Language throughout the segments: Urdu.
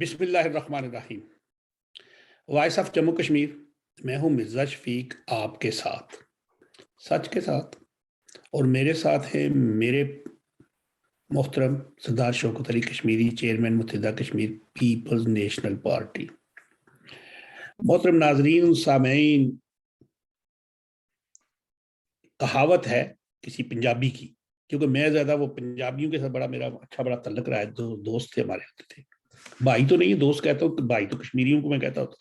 بسم اللہ الرحمن الرحیم۔ وائس آف جموں کشمیر، میں ہوں مرزا شفیق آپ کے ساتھ، سچ کے ساتھ، اور میرے ساتھ ہیں میرے محترم سردار شوکت علی کشمیری، چیئرمین متحدہ کشمیر پیپلز نیشنل پارٹی۔ محترم ناظرین سامعین، کہاوت ہے کسی پنجابی کی، کیونکہ میں زیادہ وہ پنجابیوں کے ساتھ میرا بڑا تعلق رہا ہے، دوست تھے ہمارے ہوتے تھے، بھائی تو نہیں، دوست کہتا ہوں، بھائی تو کشمیریوں کو میں کہتا ہوتا،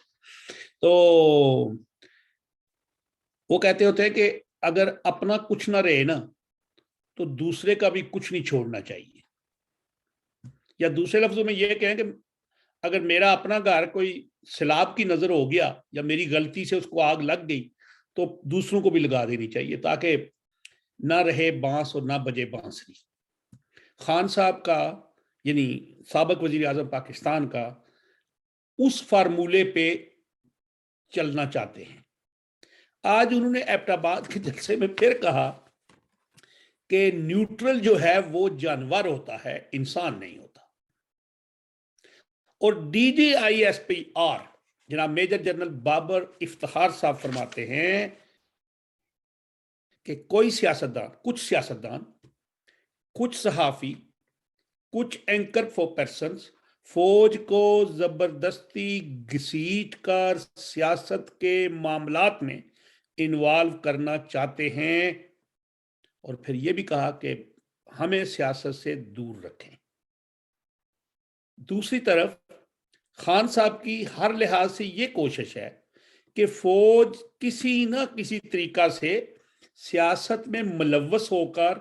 تو وہ کہتے ہوتے ہیں کہ اگر اپنا کچھ نہ رہے نا تو دوسرے کا بھی کچھ نہیں چھوڑنا چاہیے، یا دوسرے لفظوں میں یہ کہیں کہ اگر میرا اپنا گھر کوئی سیلاب کی نظر ہو گیا یا میری غلطی سے اس کو آگ لگ گئی تو دوسروں کو بھی لگا دینی چاہیے، تاکہ نہ رہے بانس اور نہ بجے بانسری۔ خان صاحب کا، یعنی سابق وزیر اعظم پاکستان کا، اس فارمولے پہ چلنا چاہتے ہیں۔ آج انہوں نے ایبٹ آباد کے جلسے میں پھر کہا کہ نیوٹرل جو ہے وہ جانور ہوتا ہے، انسان نہیں ہوتا۔ اور D G I S P R جناب میجر جنرل بابر افتخار صاحب فرماتے ہیں کہ کوئی سیاستدان، کچھ صحافی، کچھ اینکر پرسنز فوج کو زبردستی گھسیٹ کر سیاست کے معاملات میں انوالو کرنا چاہتے ہیں، اور پھر یہ بھی کہا کہ ہمیں سیاست سے دور رکھیں۔ دوسری طرف خان صاحب کی ہر لحاظ سے یہ کوشش ہے کہ فوج کسی نہ کسی طریقہ سے سیاست میں ملوث ہو کر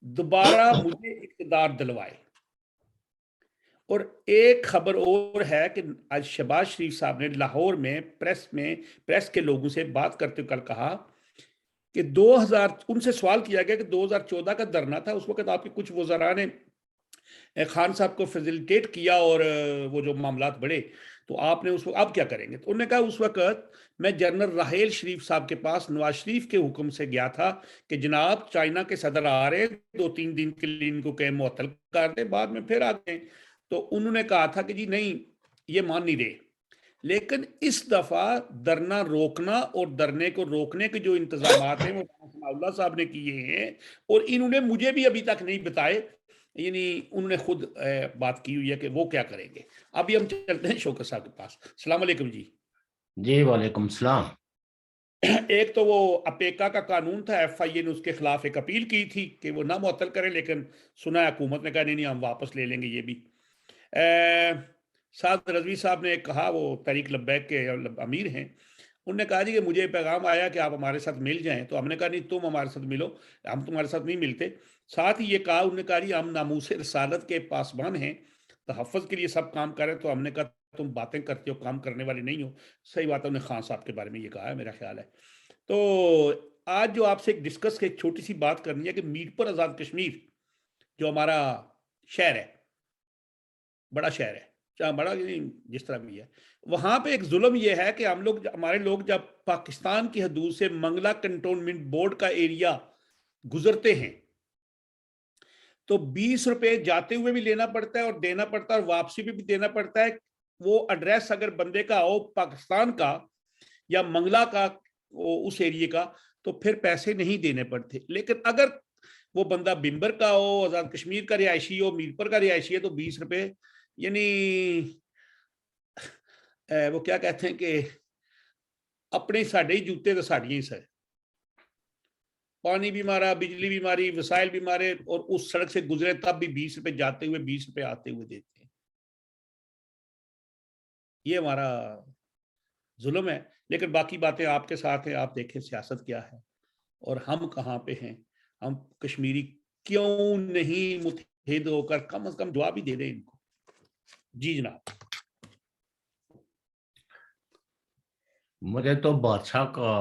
دوبارہ مجھے اقتدار دلوائے۔ اور ایک خبر اور ہے کہ آج شہباز شریف صاحب نے لاہور میں پریس کے لوگوں سے بات کرتے ہوئے کل کہا کہ ان سے سوال کیا گیا کہ 2014 کا دھرنا تھا، اس وقت آپ کے کچھ وزراء نے خان صاحب کو فیسیلیٹیٹ کیا اور وہ جو معاملات بڑھے، تو آپ نے اس وقت اب کیا کریں گے؟ تو انہوں نے کہا اس وقت میں جنرل راحیل شریف صاحب کے پاس نواز شریف کے حکم سے گیا تھا کہ جناب چائنا کے صدر آ رہے ہیں، 2-3 دن کے لیے ان کو کہ معطل کر دیں، بعد میں پھر آ گئے۔ تو انہوں نے کہا تھا کہ جی نہیں، یہ مان نہیں رہے۔ لیکن اس دفعہ دھرنا روکنا اور دھرنے کو روکنے کے جو انتظامات ہیں وہ اللہ صاحب نے کیے ہیں، اور انہوں نے مجھے بھی ابھی تک نہیں بتائے، یعنی انہوں نے خود بات کی ہوئی ہے کہ وہ کیا کریں گے۔ ابھی ہم چلتے ہیں شوکت صاحب کے پاس۔ السلام علیکم جی۔ جی وعلیکم السلام۔ ایک تو وہ اپیکا کا قانون تھا، ایف آئی اے نے اس کے خلاف ایک اپیل کی تھی کہ وہ نہ معطل کریں، لیکن سنا ہے حکومت نے کہا نہیں ہم واپس لے لیں گے۔ یہ بھی سعد رضوی صاحب نے کہا، وہ تحریک لبیک کے امیر ہیں، انہوں نے کہا جی کہ مجھے پیغام آیا کہ آپ ہمارے ساتھ مل جائیں، تو ہم نے کہا نہیں تم ہمارے ساتھ ملو، ہم تمہارے ساتھ نہیں ملتے۔ ساتھ ہی یہ کہا، انہوں نے کہا جی ہم ناموس رسالت کے پاسبان ہیں، تحفظ کے لیے سب کام کریں، تو ہم نے کہا تم باتیں کرتے ہو، کام کرنے والے نہیں ہو۔ صحیح بات ہے، انہوں نے خان صاحب کے بارے میں یہ کہا ہے، میرا خیال ہے۔ تو آج جو آپ سے ڈسکس کے ایک چھوٹی سی بات کرنی ہے کہ میر پر آزاد کشمیر جو ہمارا شہر ہے، بڑا شہر ہے، چاہے بڑا جس طرح بھی ہے، وہاں پہ ایک ظلم یہ ہے کہ ہمارے لوگ جب پاکستان کی حدود سے منگلا کنٹونمنٹ بورڈ کا ایریا گزرتے ہیں تو 20 روپے جاتے ہوئے بھی لینا پڑتا ہے اور دینا پڑتا ہے، اور واپسی بھی دینا پڑتا ہے۔ وہ ایڈریس اگر بندے کا ہو پاکستان کا یا منگلا کا، اس ایریے کا، تو پھر پیسے نہیں دینے پڑتے۔ لیکن اگر وہ بندہ بمبر کا ہو، آزاد کشمیر کا رہائشی ہو، میرپور کا رہائشی ہے، تو 20 روپے، یعنی وہ کیا کہتے ہیں کہ اپنے ساڑھے ہی جوتے تو ساڑھیاں ہی سر، پانی بھی مارا، بجلی بھی ماری، وسائل بھی مارے، اور اس سڑک سے گزرے تب بھی 20 روپے جاتے ہوئے 20 روپے آتے ہوئے دیتے ہیں۔ یہ ہمارا ظلم ہے۔ لیکن باقی باتیں آپ کے ساتھ ہیں، آپ دیکھیں سیاست کیا ہے اور ہم کہاں پہ ہیں۔ ہم کشمیری کیوں نہیں متحد ہو کر کم از کم جواب ہی دے دیں ان کو۔ جی جناب۔ مجھے تو بادشاہ کا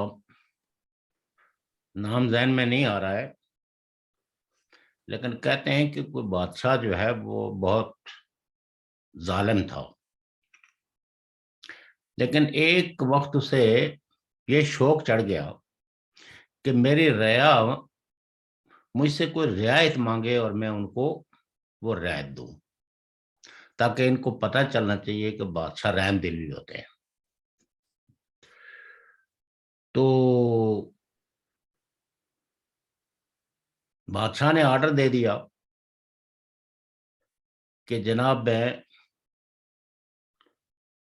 نام ذہن میں نہیں آ رہا ہے، لیکن کہتے ہیں کہ کوئی بادشاہ جو ہے وہ بہت ظالم تھا، لیکن ایک وقت سے یہ شوق چڑھ گیا کہ میری رعایا مجھ سے کوئی رعایت مانگے اور میں ان کو وہ رعایت دوں۔ تاکہ ان کو پتہ چلنا چاہیے کہ بادشاہ رحم دل بھی ہوتے ہیں۔ تو بادشاہ نے آرڈر دے دیا کہ جناب میں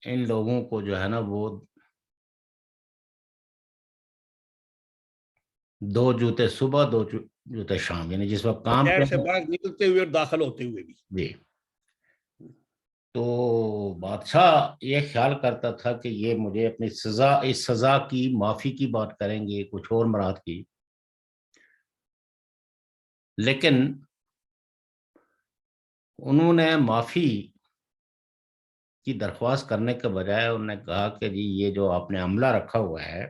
ان لوگوں کو جو ہے نا وہ 2 جوتے صبح 2 جوتے شام، یعنی جس وقت کام شہر پہ، سے باہر نکلتے ہوئے اور داخل ہوتے ہوئے بھی۔ جی۔ تو بادشاہ یہ خیال کرتا تھا کہ یہ مجھے اپنی سزا، اس سزا کی معافی کی بات کریں گے، کچھ اور مراد کی، لیکن انہوں نے معافی کی درخواست کرنے کے بجائے انہوں نے کہا کہ جی یہ جو آپ نے عملہ رکھا ہوا ہے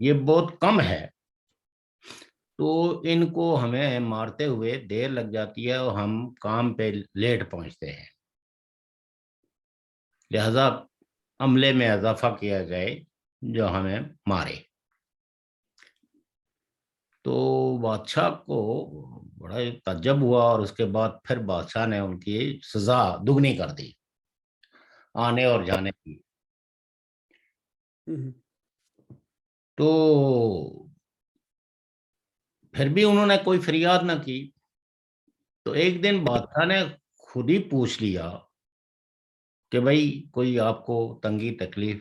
یہ بہت کم ہے، تو ان کو ہمیں مارتے ہوئے دیر لگ جاتی ہے اور ہم کام پہ لیٹ پہنچتے ہیں، لہذا عملے میں اضافہ کیا جائے جو ہمیں مارے۔ تو بادشاہ کو بڑا تعجب ہوا، اور اس کے بعد پھر بادشاہ نے ان کی سزا دگنی کر دی، آنے اور جانے کی۔ تو پھر بھی انہوں نے کوئی فریاد نہ کی، تو ایک دن بادشاہ نے خود ہی پوچھ لیا کہ بھائی کوئی آپ کو تنگی تکلیف؟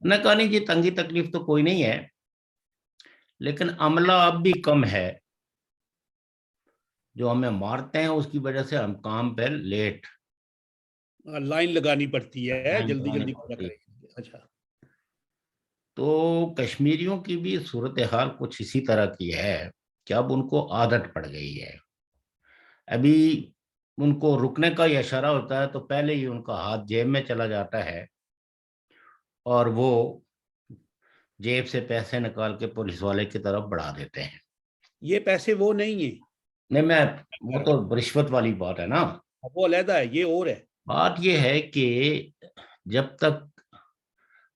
نے کہا نہیں جی تنگی تکلیف تو کوئی نہیں ہے، لیکن عملہ اب بھی کم ہے، جو ہمیں مارتے ہیں اس کی وجہ سے ہم کام پہ لیٹ، لائن لگانی پڑتی ہے، لائن جلدی لگانی جلدی پورا پڑتی ہے۔ کریں۔ اچھا، تو کشمیریوں کی بھی صورتحال کچھ اسی طرح کی ہے کہ اب ان کو عادت پڑ گئی ہے، ابھی ان کو رکنے کا ہی اشارہ ہوتا ہے تو پہلے ہی ان کا ہاتھ جیب میں چلا جاتا ہے اور وہ جیب سے پیسے نکال کے پولیس والے کی طرف بڑھا دیتے ہیں۔ یہ پیسے وہ نہیں ہیں، نہیں، وہ تو رشوت والی بات ہے نا، وہ علیحدہ ہے، یہ اور ہے۔ بات یہ ہے کہ جب تک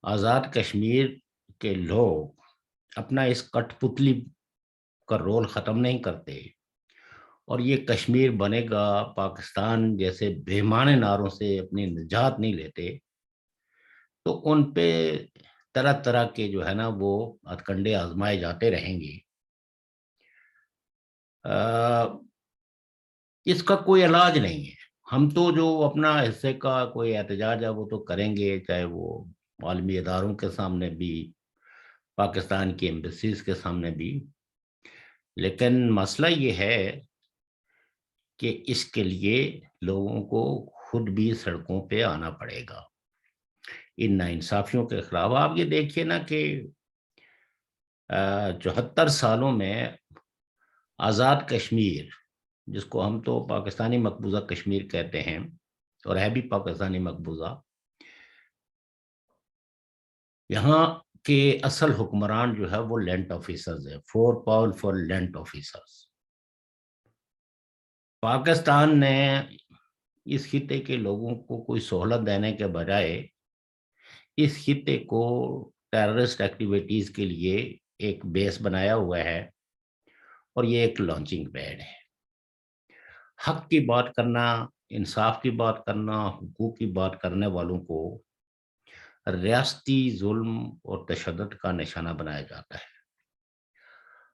آزاد کشمیر کے لوگ اپنا اس کٹ پتلی کا رول ختم نہیں کرتے اور یہ کشمیر بنے گا پاکستان جیسے بےمعنی نعروں سے اپنی نجات نہیں لیتے، تو ان پہ طرح طرح کے جو ہے نا وہ ہتھ کنڈے آزمائے جاتے رہیں گے۔ اس کا کوئی علاج نہیں ہے، ہم تو جو اپنا حصے کا کوئی احتجاج ہے وہ تو کریں گے، چاہے وہ عالمی اداروں کے سامنے بھی، پاکستان کی ایمبیسیز کے سامنے بھی، لیکن مسئلہ یہ ہے کہ اس کے لیے لوگوں کو خود بھی سڑکوں پہ آنا پڑے گا ان ناانصافیوں کے خلاف۔ آپ یہ دیکھیے نا کہ 74 سالوں میں آزاد کشمیر، جس کو ہم تو پاکستانی مقبوضہ کشمیر کہتے ہیں اور ہے بھی پاکستانی مقبوضہ، یہاں کے اصل حکمران جو ہے وہ لینڈ آفیسرز ہیں، 4 پاورفل لینڈ آفیسرز۔ پاکستان نے اس خطے کے لوگوں کو کوئی سہولت دینے کے بجائے اس خطے کو ٹیررسٹ ایکٹیویٹیز کے لیے ایک بیس بنایا ہوا ہے اور یہ ایک لانچنگ پیڈ ہے۔ حق کی بات کرنا، انصاف کی بات کرنا، حقوق کی بات کرنے والوں کو ریاستی ظلم اور تشدد کا نشانہ بنایا جاتا ہے۔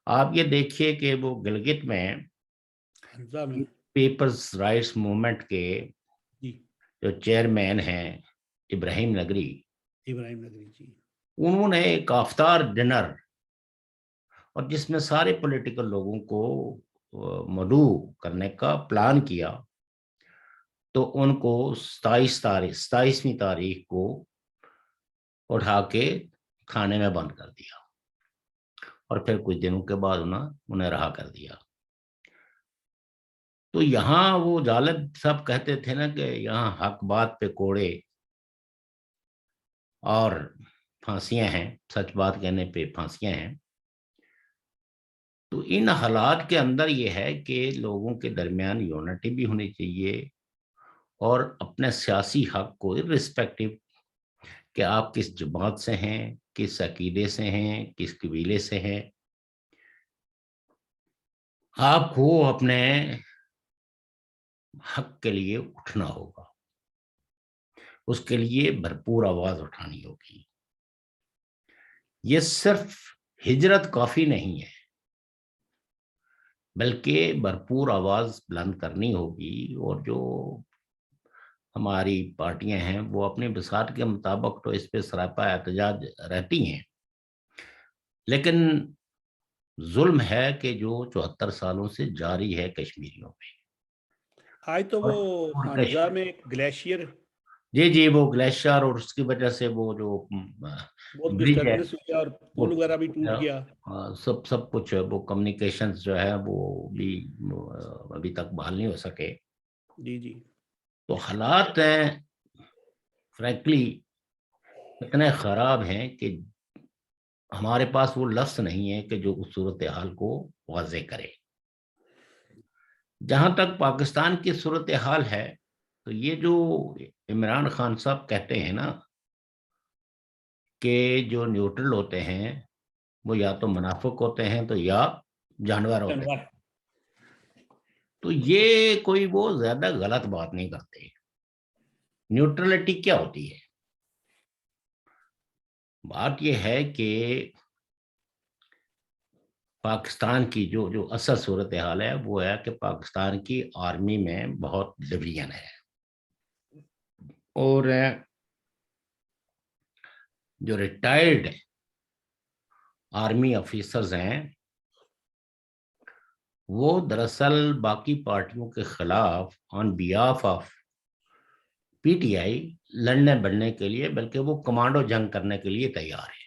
آپ یہ دیکھیے کہ وہ گلگت میں حمزہ میں پیپلز رائٹس موومنٹ کے جی، جو چیئرمین ہیں ابراہیم نگری، ابراہیم نگری جی، انہوں نے ایک افطار ڈنر اور جس میں سارے پولیٹیکل لوگوں کو مدعو کرنے کا پلان کیا، تو ان کو 27ویں تاریخ کو اٹھا کے کھانے میں بند کر دیا اور پھر کچھ دنوں کے بعد انہیں رہا کر دیا۔ تو یہاں وہ جالب صاحب کہتے تھے نا کہ یہاں حق بات پہ کوڑے اور پھانسیاں ہیں، سچ بات کہنے پہ پھانسیاں ہیں۔ تو ان حالات کے اندر یہ ہے کہ لوگوں کے درمیان یونٹی بھی ہونی چاہیے اور اپنے سیاسی حق کو رسپیکٹو کہ آپ کس جماعت سے ہیں، کس عقیدے سے ہیں، کس قبیلے سے ہیں، آپ کو اپنے حق کے لیے اٹھنا ہوگا، اس کے لیے بھرپور آواز اٹھانی ہوگی۔ یہ صرف ہجرت کافی نہیں ہے، بلکہ بھرپور آواز بلند کرنی ہوگی، اور جو ہماری پارٹیاں ہیں وہ اپنی بساط کے مطابق تو اس پہ سراپا احتجاج رہتی ہیں، لیکن ظلم ہے کہ جو 74 سالوں سے جاری ہے کشمیریوں پہ۔ آج تو وہ اور حمزہ میں گلیشیئر جی وہ گلیشیئر، اور اس کی وجہ سے وہ جو بہت برج ہے ڈسٹربنس ہوئی اور وہ پل وغیرہ بھی ٹوٹ گیا۔ سب کچھ وہ کمیونیکیشنز جو ہے وہ بھی ابھی تک بحال نہیں ہو سکے۔ جی جی تو حالات ہیں فرینکلی اتنے خراب ہیں کہ ہمارے پاس وہ لفظ نہیں ہے کہ جو اس صورتحال کو واضح کرے۔ جہاں تک پاکستان کی صورتحال ہے تو یہ جو عمران خان صاحب کہتے ہیں نا کہ جو نیوٹرل ہوتے ہیں وہ یا تو منافق ہوتے ہیں تو یا جانور ہوتے ہیں، تو یہ کوئی وہ زیادہ غلط بات نہیں کرتے۔ نیوٹرلٹی کیا ہوتی ہے؟ بات یہ ہے کہ پاکستان کی جو اصل صورتحال ہے وہ ہے کہ پاکستان کی آرمی میں بہت ڈویژن ہے، اور جو ریٹائرڈ آرمی آفیسرز ہیں وہ دراصل باقی پارٹیوں کے خلاف on behalf of PTI T آئی لڑنے بڑھنے کے لیے، بلکہ وہ کمانڈو جنگ کرنے کے لیے تیار ہے۔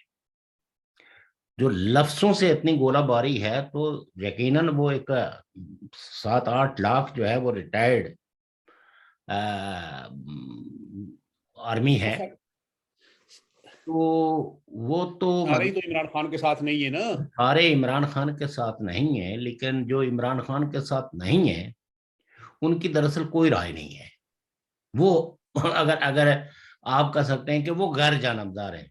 جو لفظوں سے اتنی گولہ باری ہے تو یقیناً وہ ایک 7-8 لاکھ جو ہے وہ ریٹائرڈ آرمی ہے، تو وہ تو سارے ہی تو عمران خان کے ساتھ نہیں ہے نا۔ سارے عمران خان کے ساتھ نہیں ہیں، لیکن جو عمران خان کے ساتھ نہیں ہیں ان کی دراصل کوئی رائے نہیں ہے۔ وہ اگر آپ کہہ سکتے ہیں کہ وہ غیر جانبدار ہیں،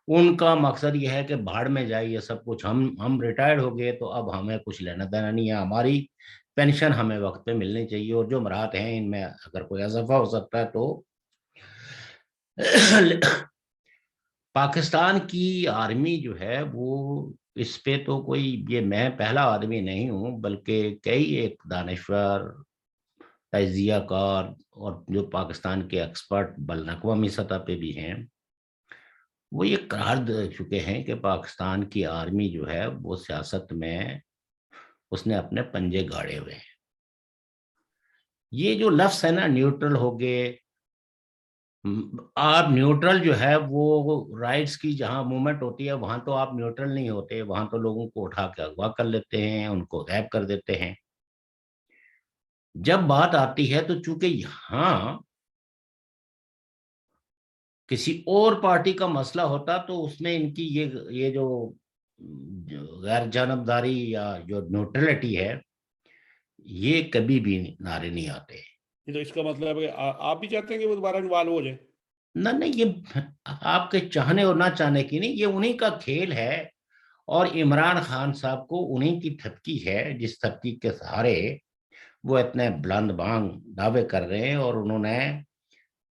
ان کا مقصد یہ ہے کہ بھاڑ میں جائے یہ سب کچھ، ہم ریٹائرڈ ہو گئے تو اب ہمیں کچھ لینا دینا نہیں ہے، ہماری پینشن ہمیں وقت پہ ملنی چاہیے، اور جو مراحت ہیں ان میں اگر کوئی اضافہ ہو سکتا ہے تو پاکستان کی آرمی جو ہے وہ اس پہ تو کوئی، یہ میں پہلا آدمی نہیں ہوں بلکہ کئی ایک دانشور، تجزیہ کار اور جو پاکستان کے ایکسپرٹ بین الاقوامی سطح پہ بھی ہیں، وہ یہ قرار دے چکے ہیں کہ پاکستان کی آرمی جو ہے وہ سیاست میں اس نے اپنے پنجے گاڑے ہوئے ہیں۔ یہ جو لفظ ہے نا نیوٹرل ہو گئے، آپ نیوٹرل جو ہے وہ رائٹس کی جہاں موومنٹ ہوتی ہے وہاں تو آپ نیوٹرل نہیں ہوتے، وہاں تو لوگوں کو اٹھا کے اغوا کر لیتے ہیں، ان کو غائب کر دیتے ہیں۔ جب بات آتی ہے تو چونکہ یہاں کسی اور پارٹی کا مسئلہ ہوتا تو اس میں ان کی یہ جو غیر جانبداری یا جو نیوٹرلٹی ہے یہ کبھی بھی نعرے نہیں آتے۔ یہ تو اس کا مطلب ہے کہ آپ بھی چاہتے ہیں کہ وہ دوبارہ انوالو ہو جائے؟ نہ یہ آپ کے چاہنے اور نہ چاہنے کی نہیں، یہ انہی کا کھیل ہے، اور عمران خان صاحب کو انہی کی تھپکی ہے جس تھپکی کے سہارے وہ اتنے بلند بانگ دعوے کر رہے ہیں، اور انہوں نے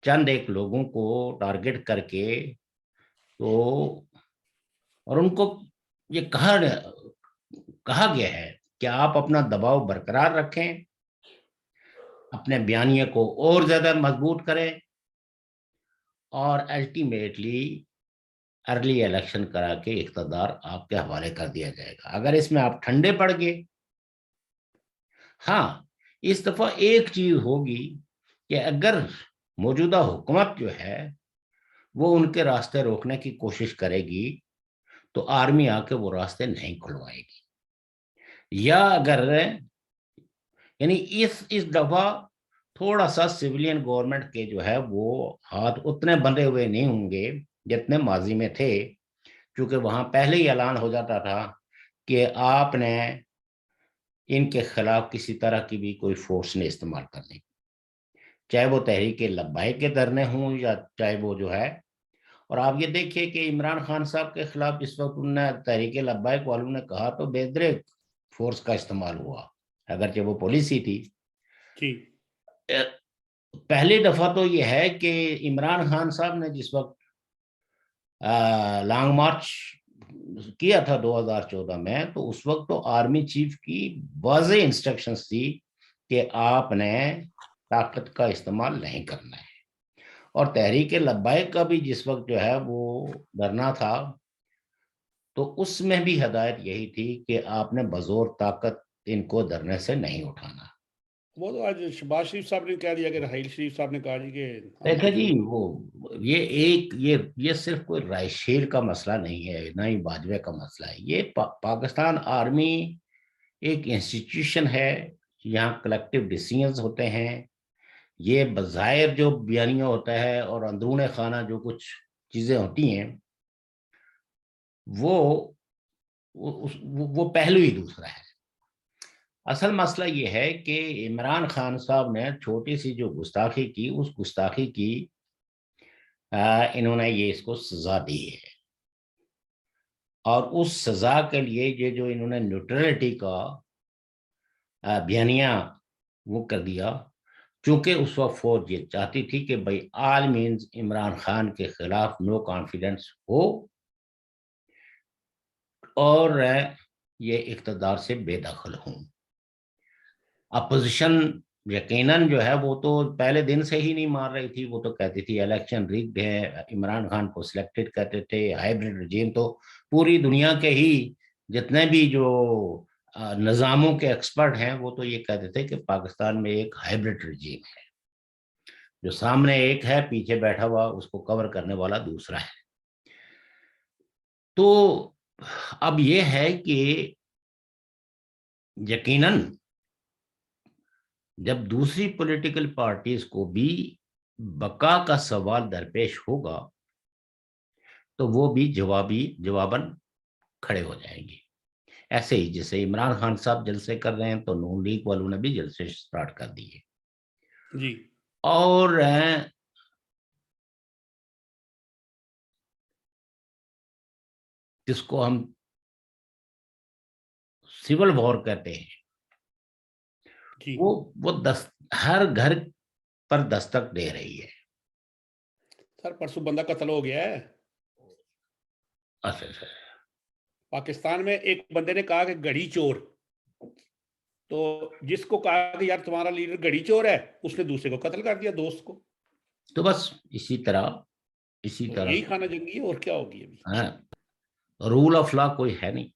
چند ایک لوگوں کو ٹارگٹ کر کے تو، اور ان کو یہ کہا گیا ہے کہ آپ اپنا دباؤ برقرار رکھیں، اپنے بیانیے کو اور زیادہ مضبوط کریں، اور الٹیمیٹلی ارلی الیکشن کرا کے اقتدار آپ کے حوالے کر دیا جائے گا اگر اس میں آپ ٹھنڈے پڑ گئے۔ ہاں اس دفعہ ایک چیز ہوگی کہ اگر موجودہ حکومت جو ہے وہ ان کے راستے روکنے کی کوشش کرے گی تو آرمی آ کے وہ راستے نہیں کھلوائے گی، یا اگر یعنی اس دفعہ تھوڑا سا سویلین گورنمنٹ کے جو ہے وہ ہاتھ اتنے بندھے ہوئے نہیں ہوں گے جتنے ماضی میں تھے، کیونکہ وہاں پہلے ہی اعلان ہو جاتا تھا کہ آپ نے ان کے خلاف کسی طرح کی بھی کوئی فورس نے استعمال کرنی، چاہے وہ تحریک لبیک کے دھرنے ہوں یا چاہے وہ جو ہے۔ اور آپ یہ دیکھیے کہ عمران خان صاحب کے خلاف اس وقت انہوں نے تحریک لبیک والوں نے کہا تو بے دریغ فورس کا استعمال ہوا، اگرچہ وہ پالیسی تھی، جی پہلی دفعہ تو یہ ہے کہ عمران خان صاحب نے جس وقت لانگ مارچ کیا تھا 2014 میں، تو اس وقت تو آرمی چیف کی واضح انسٹرکشنز تھی کہ آپ نے طاقت کا استعمال نہیں کرنا ہے، اور تحریک لبیک کا بھی جس وقت جو ہے وہ دھرنا تھا تو اس میں بھی ہدایت یہی تھی کہ آپ نے بزور طاقت ان کو دھرنے سے نہیں اٹھانا۔ وہ تو آج شہباز شریف صاحب نے کہہ دیا کہ راحیل شریف صاحب نے کہا جی کہ ہم دیکھیں تو جی، وہ یہ صرف کوئی رائے شیر کا مسئلہ نہیں ہے، نہ ہی باجوے کا مسئلہ ہے، یہ پاکستان آرمی ایک انسٹیٹیوشن ہے، یہاں کلیکٹیو ڈیسیژنز ہوتے ہیں، یہ بظاہر جو بیانیہ ہوتا ہے اور اندرون خانہ جو کچھ چیزیں ہوتی ہیں وہ وہ پہلو ہی دوسرا ہے۔ اصل مسئلہ یہ ہے کہ عمران خان صاحب نے چھوٹی سی جو گستاخی کی، اس گستاخی کی انہوں نے یہ اس کو سزا دی ہے، اور اس سزا کے لیے یہ جو انہوں نے نیوٹرلٹی کا بیانیہ وہ کر دیا، چونکہ اس وقت فوج یہ چاہتی تھی کہ بھائی آل مینز عمران خان کے خلاف نو کانفیڈنس ہو اور یہ اقتدار سے بے دخل ہوں۔ اپوزیشن یقیناً جو ہے وہ تو پہلے دن سے ہی نہیں مار رہی تھی، وہ تو کہتی تھی الیکشن ریگڈ ہے، عمران خان کو سلیکٹڈ کرتے تھے، ہائیبرڈ رجیم، تو پوری دنیا کے ہی جتنے بھی جو نظاموں کے ایکسپرٹ ہیں وہ تو یہ کہتے تھے کہ پاکستان میں ایک ہائیبرڈ رجیم ہے، جو سامنے ایک ہے پیچھے بیٹھا ہوا اس کو کور کرنے والا دوسرا ہے۔ تو اب یہ ہے کہ یقیناً جب دوسری پولیٹیکل پارٹیز کو بھی بقا کا سوال درپیش ہوگا تو وہ بھی جواباً کھڑے ہو جائیں گے، ایسے ہی جیسے عمران خان صاحب جلسے کر رہے ہیں تو نون لیگ والوں نے بھی جلسے سٹارٹ کر دیے، جی اور جس کو ہم سول وار کہتے ہیں جی وہ ہر گھر پر دستک دے رہی ہے۔ سر پرسوں بندہ قتل ہو گیا ہے اچھا پاکستان میں، ایک بندے نے کہا کہ گھڑی چور، تو جس کو کہا کہ یار تمہارا لیڈر گھڑی چور ہے، اس نے دوسرے کو قتل کر دیا، دوست کو۔ تو بس اسی طرح تو یہی خانہ جنگی ہے، اور کیا ہوگی ابھی؟ رول آف لا کوئی ہے نہیں،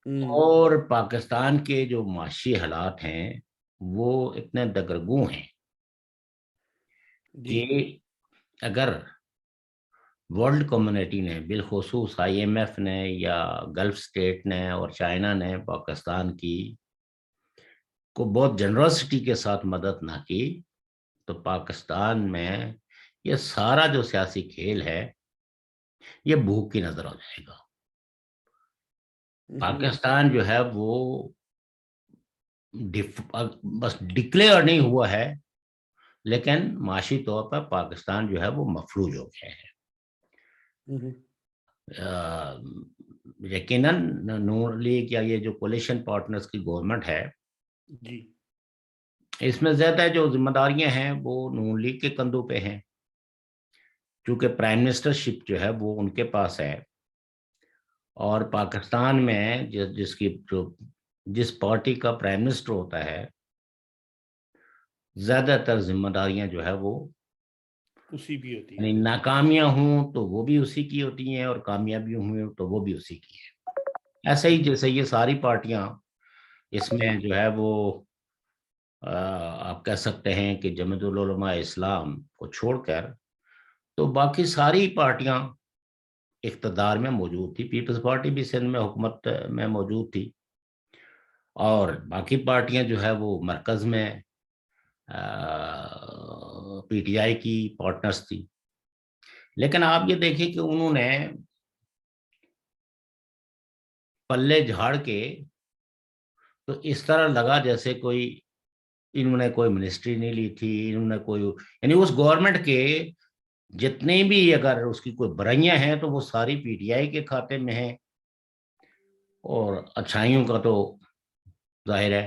ہوں اور پاکستان کے جو معاشی حالات ہیں وہ اتنے دگرگوں ہیں جی کہ اگر ورلڈ کمیونٹی نے، بالخصوص آئی ایم ایف نے یا گلف اسٹیٹ نے اور چائنا نے پاکستان کی کو بہت جنراسٹی کے ساتھ مدد نہ کی تو پاکستان میں یہ سارا جو سیاسی کھیل ہے یہ بھوک کی نظر آ جائے گا۔ پاکستان جو ہے وہ بس ڈکلیئر نہیں ہوا ہے، لیکن معاشی طور پر پاکستان جو ہے وہ مفلوج ہو گیا ہے۔ یقیناً نون لیگ یا یہ جو کولیشن پارٹنرز کی گورنمنٹ ہے جی اس میں زیادہ جو ذمہ داریاں ہیں وہ نون لیگ کے کندھوں پہ ہیں، چونکہ پرائم منسٹر شپ جو ہے وہ ان کے پاس ہے، اور پاکستان میں جس پارٹی کا پرائم منسٹر ہوتا ہے زیادہ تر ذمہ داریاں جو ہے وہ اسی بھی ہوتی یعنی ہیں۔ ناکامیاں ہوں تو وہ بھی اسی کی ہوتی ہیں اور کامیابی ہوئی تو وہ بھی اسی کی ہے۔ ایسے ہی جیسے یہ ساری پارٹیاں اس میں جو ہے وہ آپ کہہ سکتے ہیں کہ جمعیت العلماء اسلام کو چھوڑ کر تو باقی ساری پارٹیاں اقتدار میں موجود تھی، پیپلز پارٹی بھی سندھ میں حکومت میں موجود تھی، اور باقی پارٹیاں جو ہے وہ مرکز میں پی ٹی آئی کی پارٹنرز تھی۔ لیکن آپ یہ دیکھیں کہ انہوں نے پلے جھاڑ کے تو اس طرح لگا جیسے انہوں نے کوئی منسٹری نہیں لی تھی، انہوں نے یعنی اس گورنمنٹ کے جتنے بھی اگر اس کی کوئی برائیاں ہیں تو وہ ساری پی ٹی آئی کے کھاتے میں ہیں، اور اچھائیوں کا تو ظاہر ہے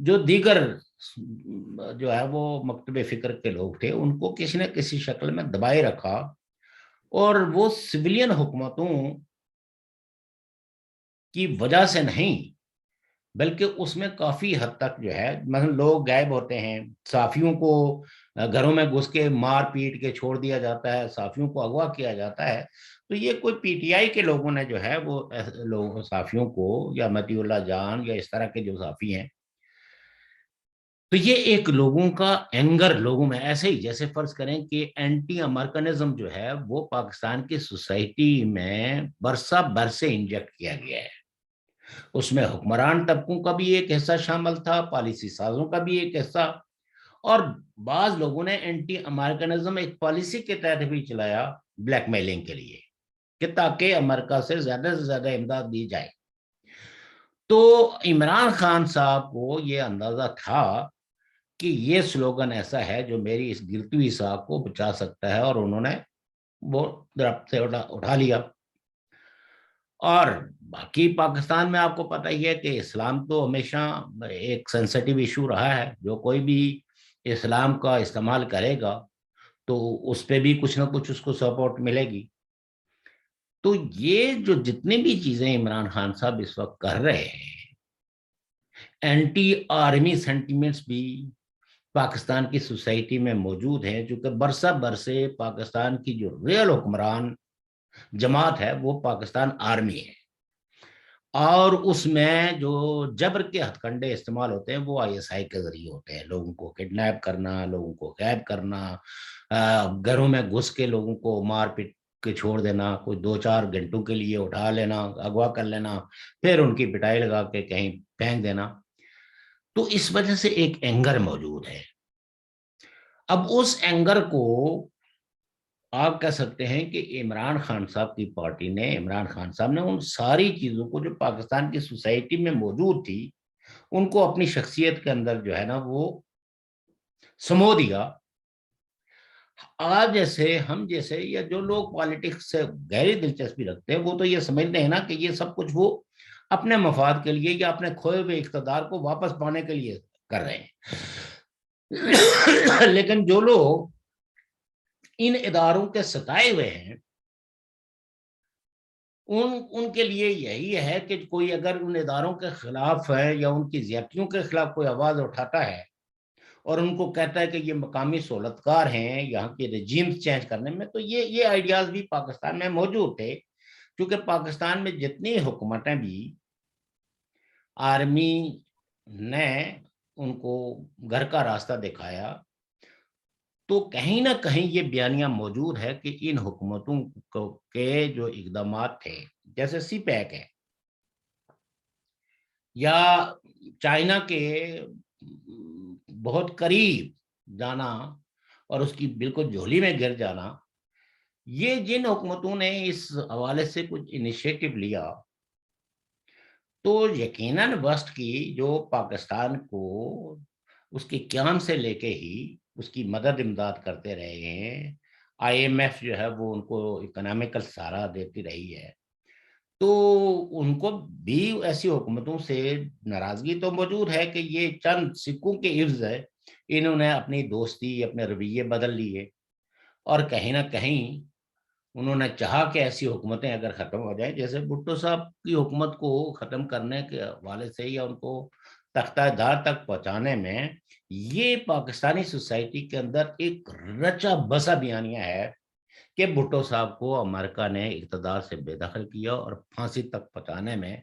جو دیگر جو ہے وہ مکتب فکر کے لوگ تھے ان کو کسی نہ کسی شکل میں دبائے رکھا، اور وہ سویلین حکومتوں کی وجہ سے نہیں بلکہ اس میں کافی حد تک جو ہے مثلا لوگ غائب ہوتے ہیں، صحافیوں کو گھروں میں گھس کے مار پیٹ کے چھوڑ دیا جاتا ہے، صحافیوں کو اغوا کیا جاتا ہے، تو یہ کوئی پی ٹی آئی کے لوگوں نے جو ہے وہ لوگ صحافیوں کو، یا متی اللہ جان یا اس طرح کے جو صحافی ہیں، تو یہ ایک لوگوں کا اینگر لوگوں میں ایسے ہی جیسے فرض کریں کہ اینٹی امریکنزم جو ہے وہ پاکستان کی سوسائٹی میں برسہ برسے انجیکٹ کیا گیا ہے، اس میں حکمران طبقوں کا بھی ایک حصہ شامل تھا، پالیسی سازوں کا بھی ایک حصہ، اور بعض لوگوں نے اینٹی امریکنزم ایک پالیسی کے تحت بھی چلایا بلیک میلنگ کے لیے کہ تاکہ امریکہ سے زیادہ امداد دی جائے۔ تو عمران خان صاحب کو یہ اندازہ تھا کہ یہ سلوگن ایسا ہے جو میری اس گرتی ہوئی ساکھ کو بچا سکتا ہے، اور انہوں نے وہ درخت سے اٹھا لیا۔ اور باقی پاکستان میں آپ کو پتہ ہی ہے کہ اسلام تو ہمیشہ ایک سینسٹیو ایشو رہا ہے، جو کوئی بھی اسلام کا استعمال کرے گا تو اس پہ بھی کچھ نہ کچھ اس کو سپورٹ ملے گی۔ تو یہ جو جتنی بھی چیزیں عمران خان صاحب اس وقت کر رہے ہیں، اینٹی آرمی سینٹیمنٹس بھی پاکستان کی سوسائٹی میں موجود ہیں، جو کہ برسہ برسے پاکستان کی جو ریئل حکمران جماعت ہے وہ پاکستان آرمی ہے، اور اس میں جو جبر کے ہتھ کنڈے استعمال ہوتے ہیں وہ آئی ایس آئی کے ذریعے ہوتے ہیں، لوگوں کو کڈنیپ کرنا، لوگوں کو غائب کرنا، گھروں میں گھس کے لوگوں کو مار پیٹ کے چھوڑ دینا، کوئی 2-4 گھنٹوں کے لیے اٹھا لینا، اغوا کر لینا، پھر ان کی پٹائی لگا کے کہیں پھینک دینا۔ تو اس وجہ سے ایک اینگر موجود ہے۔ اب اس اینگر کو آپ کہہ سکتے ہیں کہ عمران خان صاحب کی پارٹی نے، عمران خان صاحب نے ان ساری چیزوں کو جو پاکستان کی سوسائٹی میں موجود تھی ان کو اپنی شخصیت کے اندر جو ہے نا وہ سمو دیا۔ آج جیسے ہم جیسے یا جو لوگ پالیٹکس سے گہری دلچسپی رکھتے ہیں وہ تو یہ سمجھتے ہیں نا کہ یہ سب کچھ وہ اپنے مفاد کے لیے یا اپنے کھوئے ہوئے اقتدار کو واپس پانے کے لیے کر رہے ہیں۔ لیکن جو لوگ ان اداروں کے ستائے ہوئے ہیں ان کے لیے یہی ہے کہ کوئی اگر ان اداروں کے خلاف ہے یا ان کی زیادتیوں کے خلاف کوئی آواز اٹھاتا ہے اور ان کو کہتا ہے کہ یہ مقامی سہولتکار ہیں یہاں کے رجیمز چینج کرنے میں، تو یہ آئیڈیاز بھی پاکستان میں موجود تھے، کیونکہ پاکستان میں جتنی حکومتیں بھی آرمی نے ان کو گھر کا راستہ دکھایا تو کہیں نہ کہیں یہ بیانیہ موجود ہے کہ ان حکومتوں کے جو اقدامات تھے جیسے سی پیک ہے یا چائنا کے بہت قریب جانا اور اس کی بالکل جھولی میں گر جانا، یہ جن حکومتوں نے اس حوالے سے کچھ انیشیٹو لیا تو یقیناً وسط کی جو پاکستان کو اس کے قیام سے لے کے ہی اس کی مدد امداد کرتے رہے ہیں، آئی ایم ایف جو ہے وہ ان کو اکنامیکل سہارا دیتی رہی ہے، تو ان کو بھی ایسی حکومتوں سے ناراضگی تو موجود ہے کہ یہ چند سکوں کے عوض ہے انہوں نے اپنی دوستی اپنے رویے بدل لیے، اور کہیں نہ کہیں انہوں نے چاہا کہ ایسی حکومتیں اگر ختم ہو جائیں، جیسے بھٹو صاحب کی حکومت کو ختم کرنے کے حوالے سے یا ان کو تختہ دار تک پہنچانے میں یہ پاکستانی سوسائٹی کے اندر ایک رچا بسا بیانیہ ہے کہ بھٹو صاحب کو امریکہ نے اقتدار سے بے دخل کیا اور پھانسی تک پہنچانے میں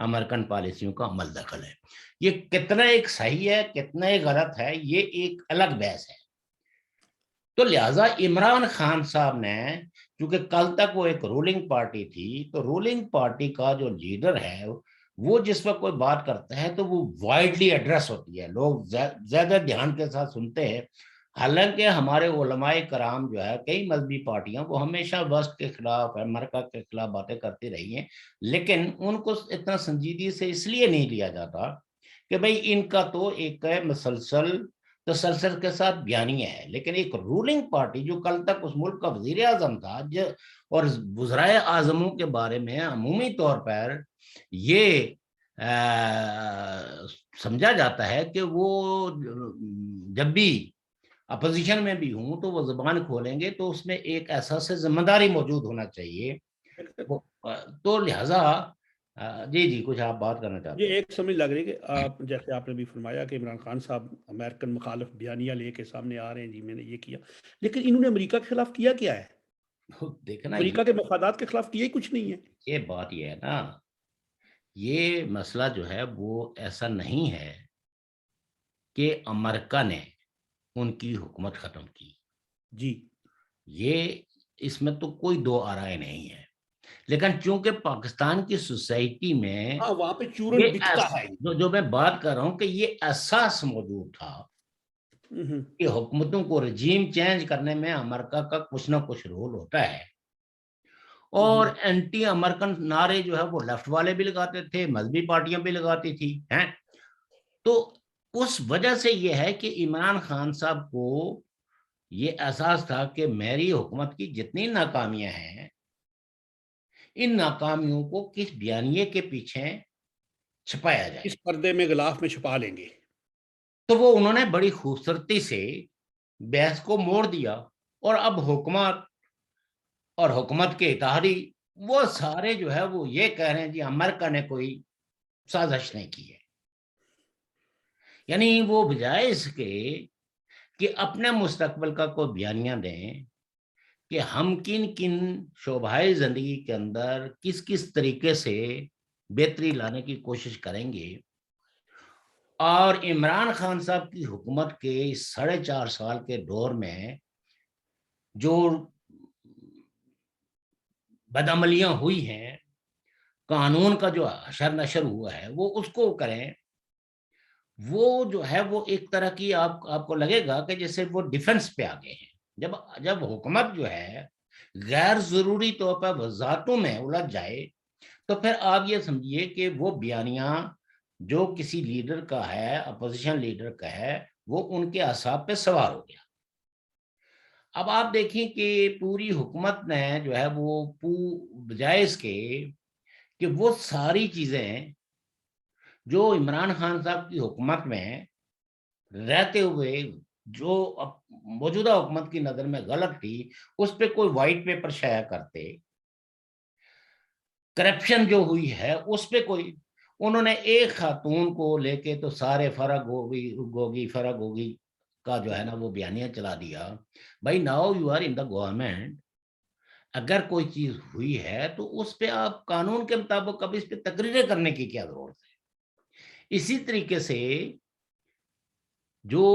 امریکن پالیسیوں کا عمل دخل ہے۔ یہ کتنا ایک صحیح ہے کتنا ایک غلط ہے یہ ایک الگ بحث ہے۔ تو لہٰذا عمران خان صاحب نے، کیونکہ کل تک وہ ایک رولنگ پارٹی تھی، تو رولنگ پارٹی کا جو لیڈر ہے وہ جس وقت کوئی بات کرتا ہے تو وہ وائڈلی ایڈریس ہوتی ہے، لوگ زیادہ دھیان کے ساتھ سنتے ہیں، حالانکہ ہمارے علماء کرام جو ہے کئی مذہبی پارٹیاں وہ ہمیشہ وسط کے خلاف امریکہ کے خلاف باتیں کرتی رہی ہیں، لیکن ان کو اتنا سنجیدگی سے اس لیے نہیں لیا جاتا کہ بھئی ان کا تو ایک تسلسل کے ساتھ بیانیہ ہے، لیکن ایک رولنگ پارٹی جو کل تک اس ملک کا وزیر اعظم تھا اور وزرائے اعظموں کے بارے میں عمومی طور پر یہ سمجھا جاتا ہے کہ وہ جب بھی اپوزیشن میں بھی ہوں تو وہ زبان کھولیں گے تو اس میں ایک احساس ذمہ داری موجود ہونا چاہیے. تو لہذا جی جی کچھ آپ بات کرنا چاہتے یہ ہیں. ایک سمجھ لگ رہی کہ آپ جیسے آپ نے بھی فرمایا کہ عمران خان صاحب امریکن مخالف بیانیہ لے کے سامنے آ رہے ہیں، جی میں نے یہ کیا، لیکن انہوں نے امریکہ کے خلاف کیا کیا ہے؟ دیکھنا امریکہ کے مفادات کے خلاف کیا ہی کچھ نہیں ہے. یہ بات یہ ہے نا، یہ مسئلہ جو ہے وہ ایسا نہیں ہے کہ امریکہ نے ان کی حکومت ختم کی. جی یہ اس میں تو کوئی دو آرائے نہیں ہے، لیکن چونکہ پاکستان کی سوسائٹی میں ہاں، وہاں پہ چورن یہ بکتا ہے. جو میں بات کر رہا ہوں کہ یہ احساس موجود تھا ہوں، کہ حکومتوں کو رجیم چینج کرنے میں امریکہ کا کچھ نہ کچھ رول ہوتا ہے. اور اینٹی امریکن نعرے جو ہے وہ لیفٹ والے بھی لگاتے تھے، مذہبی پارٹیاں بھی لگاتی تھی ہیں. تو اس وجہ سے یہ ہے کہ عمران خان صاحب کو یہ احساس تھا کہ میری حکومت کی جتنی ناکامیاں ہیں ان ناکامیوں کو کس بیانیے کے پیچھے چھپایا جائے. اس پردے میں غلاف میں چھپا لیں گے. تو وہ انہوں نے بڑی خوبصورتی سے بحث کو موڑ دیا، اور اب حکومت اور حکومت کے اتحادی وہ سارے جو ہے وہ یہ کہہ رہے ہیں جی امریکہ نے کوئی سازش نہیں کی ہے. یعنی وہ بجائے اس کے کہ اپنے مستقبل کا کوئی بیانیہ دیں کہ ہم کن کن شعبۂ زندگی کے اندر کس کس طریقے سے بہتری لانے کی کوشش کریں گے، اور عمران خان صاحب کی حکومت کے 4.5 سال کے دور میں جو بدعملیاں ہوئی ہیں، قانون کا جو حشر نشر ہوا ہے وہ اس کو کریں. وہ جو ہے وہ ایک طرح کی آپ کو لگے گا کہ جیسے وہ ڈیفنس پہ آگے ہیں. جب حکومت جو ہے غیر ضروری طور پر وضاحتوں میں الجھ جائے تو پھر آپ یہ سمجھیے کہ وہ بیانیاں جو کسی لیڈر کا ہے، اپوزیشن لیڈر کا ہے، وہ ان کے اعصاب پہ سوار ہو گیا. اب آپ دیکھیں کہ پوری حکومت نے جو ہے وہ بجائے اس کے کہ وہ ساری چیزیں جو عمران خان صاحب کی حکومت میں رہتے ہوئے جو موجودہ حکومت کی نظر میں غلط تھی اس پہ کوئی وائٹ پیپر شائع کرتے، کرپشن جو ہوئی ہے اس پہ کوئی، انہوں نے ایک خاتون کو لے کے تو سارے فرق ہوگی کا جو ہے نا وہ بیانیہ چلا دیا. بھائی now you are in the government, اگر کوئی چیز ہوئی ہے تو اس پہ آپ قانون کے مطابق اب اس پہ تقریریں کرنے کی کیا ضرورت ہے. اسی طریقے سے جو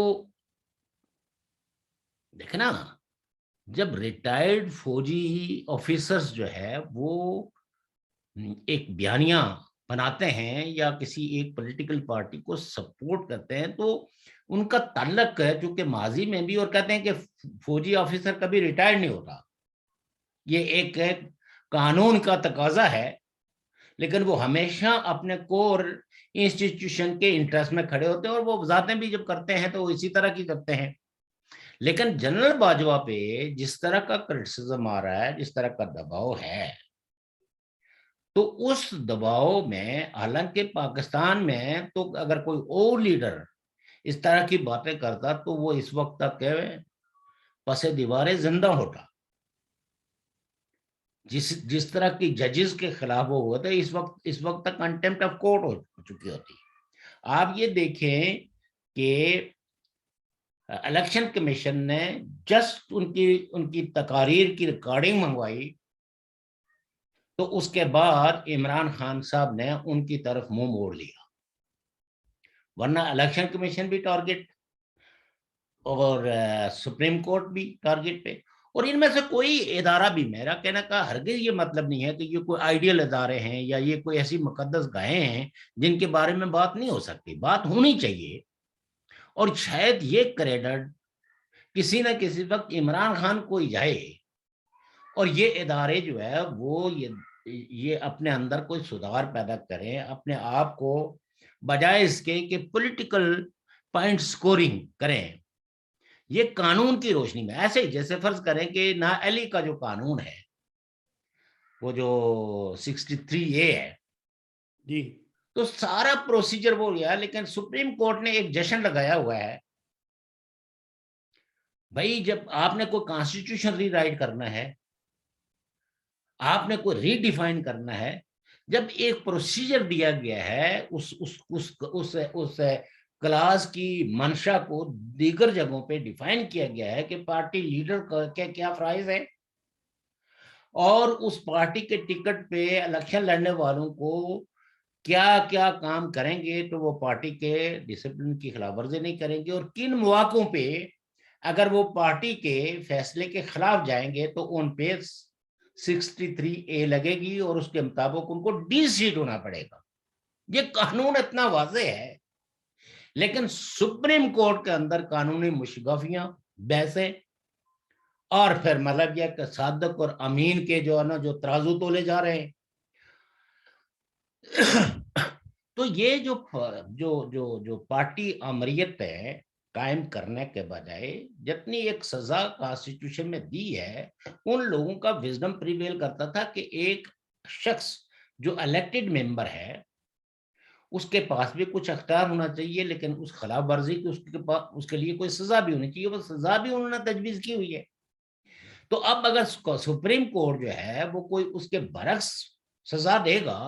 دیکھنا جب ریٹائرڈ فوجی آفیسرز جو ہے وہ ایک بیانیہ بناتے ہیں یا کسی ایک پولیٹیکل پارٹی کو سپورٹ کرتے ہیں تو ان کا تعلق ہے چونکہ ماضی میں بھی، اور کہتے ہیں کہ فوجی آفیسر کبھی ریٹائر نہیں ہوتا، یہ ایک قانون کا تقاضا ہے، لیکن وہ ہمیشہ اپنے کور انسٹیٹیوشن کے انٹرسٹ میں کھڑے ہوتے ہیں اور وہ وضاحتیں بھی جب کرتے ہیں تو وہ اسی طرح کی کرتے ہیں. لیکن جنرل باجوہ پہ جس طرح کا کرٹیسزم آ رہا ہے، جس طرح کا دباؤ ہے، تو اس دباؤ میں حالانکہ پاکستان میں تو اگر کوئی اور لیڈر اس طرح کی باتیں کرتا تو وہ اس وقت تک پس دیواریں زندہ ہوتا. جس طرح کی ججز کے خلاف وہ ہوا تھا اس وقت تک کنٹمپٹ آف کورٹ ہو چکی ہوتی. آپ یہ دیکھیں کہ الیکشن کمیشن نے جسٹ ان کی تقاریر کی ریکارڈنگ منگوائی تو اس کے بعد عمران خان صاحب نے ان کی طرف منہ موڑ لیا، ورنہ الیکشن کمیشن بھی ٹارگٹ اور سپریم کورٹ بھی ٹارگٹ پہ. اور ان میں سے کوئی ادارہ بھی، میرا کہنا کا ہرگز یہ مطلب نہیں ہے کہ یہ کوئی آئیڈیل ادارے ہیں یا یہ کوئی ایسی مقدس گاہیں ہیں جن کے بارے میں بات نہیں ہو سکتی، بات ہونی چاہیے. اور شاید یہ کریڈٹ کسی نہ کسی وقت عمران خان کو ہی جائے اور یہ ادارے جو ہے وہ یہ اپنے اندر کوئی سدھار پیدا کریں اپنے آپ کو، بجائے اس کے کہ پولیٹیکل پوائنٹ سکورنگ کریں. یہ قانون کی روشنی میں ایسے ہی جیسے فرض کریں کہ نااہلی کا جو قانون ہے وہ جو 63A ہے جی تو سارا پروسیجر وہ گیا، لیکن سپریم کورٹ نے ایک جشن لگایا ہوا ہے. بھائی جب آپ نے کوئی کانسٹیٹیوشن ری رائٹ کرنا ہے، آپ نے کوئی ری ڈیفائن کرنا ہے، جب ایک پروسیجر دیا گیا ہے، اس کلاس کی منشا کو دیگر جگہوں پہ ڈیفائن کیا گیا ہے کہ پارٹی لیڈر کے کیا فرائض ہے، اور اس پارٹی کے ٹکٹ پہ الیکشن لڑنے والوں کو کیا کیا کام کریں گے، تو وہ پارٹی کے ڈسپلن کی خلاف ورزی نہیں کریں گے، اور کن مواقعوں پہ اگر وہ پارٹی کے فیصلے کے خلاف جائیں گے تو ان پہ 63A لگے گی، اور اس کے مطابق ان کو ڈی سیٹ ہونا پڑے گا. یہ قانون اتنا واضح ہے، لیکن سپریم کورٹ کے اندر قانونی مشگفیاں، بحثیں، اور پھر مطلب یہ کہ صادق اور امین کے جو ہے نا جو ترازو تولے جا رہے ہیں. تو یہ جو پارٹی امریت ہے قائم کرنے کے بجائے جتنی ایک سزا کانسٹیٹیوشن میں دی ہے، ان لوگوں کا وزڈم پریویل کرتا تھا کہ ایک شخص جو الیکٹڈ ممبر ہے اس کے پاس بھی کچھ اختیار ہونا چاہیے، لیکن اس خلاف ورزی کی اس کے لیے کوئی سزا بھی ہونی چاہیے. وہ سزا بھی انہوں نے تجویز کی ہوئی ہے. تو اب اگر سپریم کورٹ جو ہے وہ کوئی اس کے برعکس سزا دے گا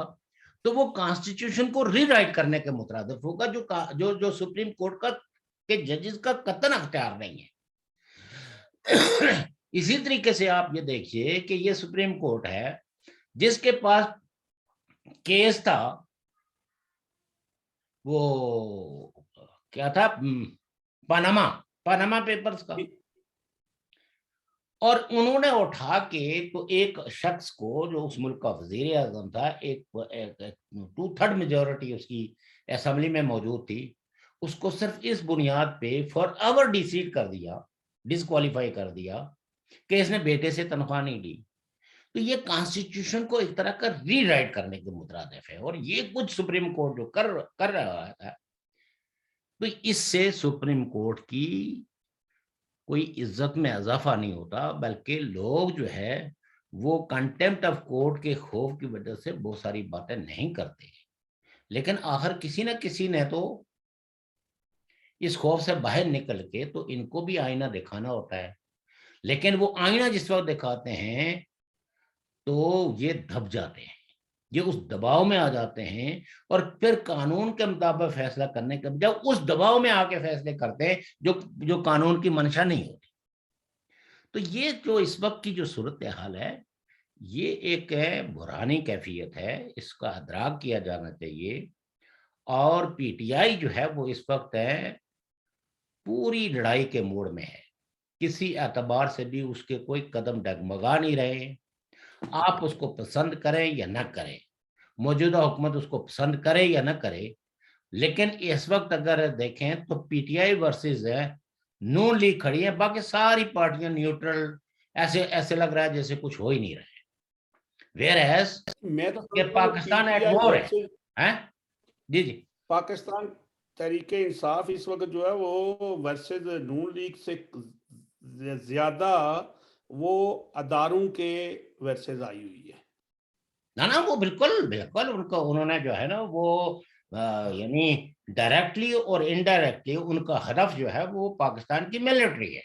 تو وہ کانسٹیٹیوشن کو ری رائٹ کرنے کے مترادف ہوگا، جو سپریم کورٹ کے ججز کا قطعاً اختیار نہیں ہے. اسی طریقے سے آپ یہ دیکھیے کہ یہ سپریم کورٹ ہے جس کے پاس کیس تھا، وہ کیا تھا، پاناما پیپرز کا، اور انہوں نے اٹھا کے تو ایک شخص کو جو اس ملک کا وزیر اعظم تھا، ایک 2/3 میجورٹی اس کی اسمبلی میں موجود تھی، اس کو صرف اس بنیاد پہ فار ایور ڈی سیٹ کر دیا، ڈسکوالیفائی کر دیا کہ اس نے بیٹے سے تنخواہ نہیں لی. تو یہ کانسٹیٹیوشن کو ایک طرح کا ری رائٹ کرنے کے مترادف ہے، اور یہ کچھ سپریم کورٹ جو کر رہا ہے، تو اس سے سپریم کورٹ کی کوئی عزت میں اضافہ نہیں ہوتا، بلکہ لوگ جو ہے وہ کنٹمپٹ آف کورٹ کے خوف کی وجہ سے بہت ساری باتیں نہیں کرتے. لیکن آخر کسی نہ کسی نے تو اس خوف سے باہر نکل کے تو ان کو بھی آئینہ دکھانا ہوتا ہے. لیکن وہ آئینہ جس وقت دکھاتے ہیں تو یہ دب جاتے ہیں، یہ اس دباؤ میں آ جاتے ہیں، اور پھر قانون کے مطابق فیصلہ کرنے کے بجائے اس دباؤ میں آ کے فیصلے کرتے ہیں جو قانون کی منشا نہیں ہوتی. تو یہ جو اس وقت کی جو صورتحال ہے، یہ ایک بحرانی کیفیت ہے، اس کا ادراک کیا جانا چاہیے. اور پی ٹی آئی جو ہے وہ اس وقت پوری لڑائی کے موڑ میں ہے، کسی اعتبار سے بھی اس کے کوئی قدم ڈگمگا نہیں رہے. آپ اس کو پسند کریں یا نہ کریں، موجودہ حکومت اس کو پسند کرے یا نہ کرے، لیکن اس وقت اگر دیکھیں تو P T I versus Noon league کھڑی ہے، باقی ساری پارٹیاں نیوٹرل، ایسے لگ رہا ہے جیسے کچھ ہو ہی نہیں رہا ہے. ویئر ایز میں تو کہ سمجھتا ہوں کہ پاکستان پی ٹی ایٹ آئی وار ورسز ہے. جی پاکستان تحریک انصاف اس وقت جو ہے وہ ورسز نون لیگ سے زیادہ وہ اداروں کے ورسز آئی ہوئی ہے. نا وہ بالکل ان کو انہوں نے جو ہے نا وہ یعنی ڈائریکٹلی اور انڈائریکٹلی ان کا ہدف جو ہے وہ پاکستان کی ملٹری ہے.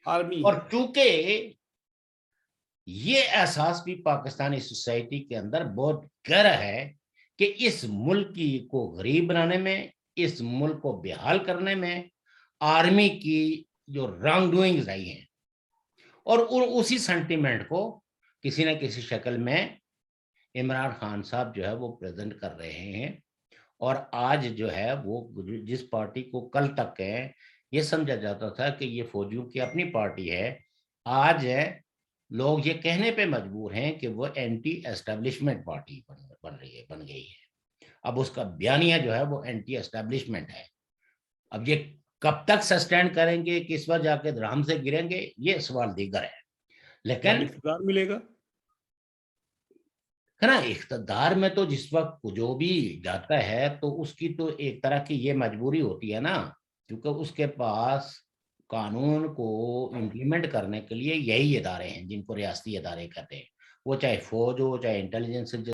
آرمی اور ہے. چونکہ یہ احساس بھی پاکستانی سوسائٹی کے اندر بہت گہرا ہے کہ اس ملک کو غریب بنانے میں، اس ملک کو بحال کرنے میں آرمی کی جو رانگ ڈوئنگز رہی ہیں، اور اسی سینٹیمنٹ کو کسی نہ کسی شکل میں عمران خان صاحب جو ہے وہ پریزنٹ کر رہے ہیں. اور آج جو ہے وہ جس پارٹی کو کل تک یہ سمجھا جاتا تھا کہ یہ فوجیوں کی اپنی پارٹی ہے، آج لوگ یہ کہنے پہ مجبور ہیں کہ وہ اینٹی اسٹیبلشمنٹ پارٹی بن گئی ہے. اب اس کا بیانیہ جو ہے وہ اینٹی اسٹیبلشمنٹ ہے. اب یہ کب تک سسٹین کریں گے، کس وقت جا کے درہم سے گریں گے، یہ سوال دیگر ہے. لیکن اقتدار ملے گا نا اقتدار میں تو جس وقت جو بھی جاتا ہے تو اس کی تو ایک طرح کی یہ مجبوری ہوتی ہے نا، کیونکہ اس کے پاس قانون کو امپلیمنٹ کرنے کے لیے یہی ادارے ہیں جن کو ریاستی ادارے کہتے ہیں، وہ چاہے فوج ہو، چاہے انٹیلیجنس